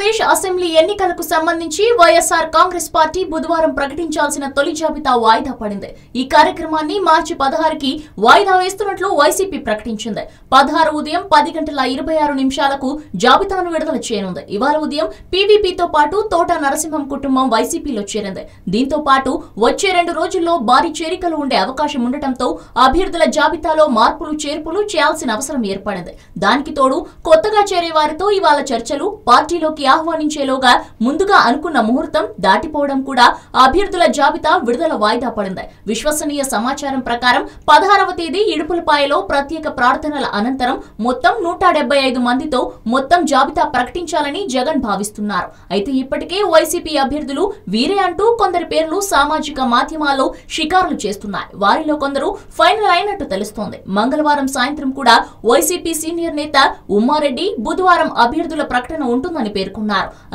Andhra Pradesh assembly ఎన్నికలకు సంబంధించి YSR Congress party బుధవారం ప్రకటించాల్సిన తొలి జాబితా వాయిదా పడింది. ఈ కార్యక్రమాన్ని మార్చి 16కి వాయిదా వేస్తున్నట్లు వైసీపీ ప్రకటించింది. 16 ఉదయం 10:26 జాబితాను విడుదల చేయనుంది. ఇవాళ ఉదయం పీవీపీతో పాటు తోట నరసింహం కుటుంబం వైసీపీలో చేరింది. దీంతో పాటు వచ్చే 2 రోజుల్లో భారీ చేరికలు ఉండే అవకాశం ఉండటంతో అభ్యర్థుల జాబితాలో మార్పులు చేర్పులు చేయాల్సిన అవసరం ఏర్పడింది. దానికి తోడు కొత్తగా చేరే వారితో ఇవాళ చర్చలు పార్టీలోకి ఆహ్వానించేలోగా ముందుగా అనుకున్న ముహూర్తం దాటిపోవడం కూడా అభ్యర్థుల జాబితా విడుదల వాయిదా పడింది. విశ్వసనీయ సమాచారం ప్రకారం 16వ తేదీ ఇడుపులపాయలో ప్రత్యేక ప్రార్థనల అనంతరం మొత్తం 175 మందితో మొత్తం జాబితా ప్రకటించాలని జగన్ భావిస్తున్నారు. అయితే ఇప్పటికే వైసీపీ అభ్యర్థులు వీరే అంటూ కొందరి పేర్లు సామాజిక మాధ్యమాల్లో షికారులు చేస్తున్నాయి. వారిలో కొందరు ఫైనల్ అయినట్టు తెలుస్తోంది. మంగళవారం సాయంత్రం కూడా వైసీపీ సీనియర్ నేత ఉమ్మారెడ్డి బుధవారం అభ్యర్థుల ప్రకటన ఉంటుందని పేర్కొన్నారు.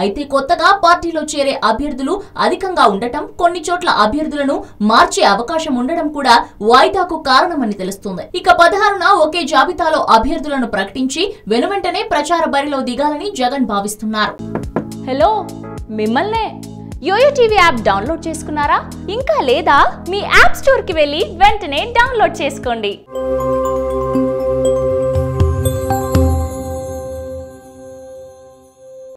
అయితే కొత్తగా పార్టీలో చేరే అభ్యర్థులు అధికంగా ఉండటం, కొన్ని చోట్ల అభ్యర్థులను మార్చే అవకాశం ఉండడం కూడా వాయిదాకు కారణమని తెలుస్తుంది. ఇక 16న ఒకే జాబితాలో అభ్యర్థులను ప్రకటించి వెనువెంటనే ప్రచార బరిలో దిగాలని జగన్ భావిస్తున్నారు. హలో, మిమ్మల్నే యోయో టీవీ యాప్ డౌన్లోడ్ చేసుకున్నారా? ఇంకా లేదా? మీ యాప్ స్టోర్ కి వెళ్ళి వెంటనే డౌన్లోడ్ చేసుకోండి.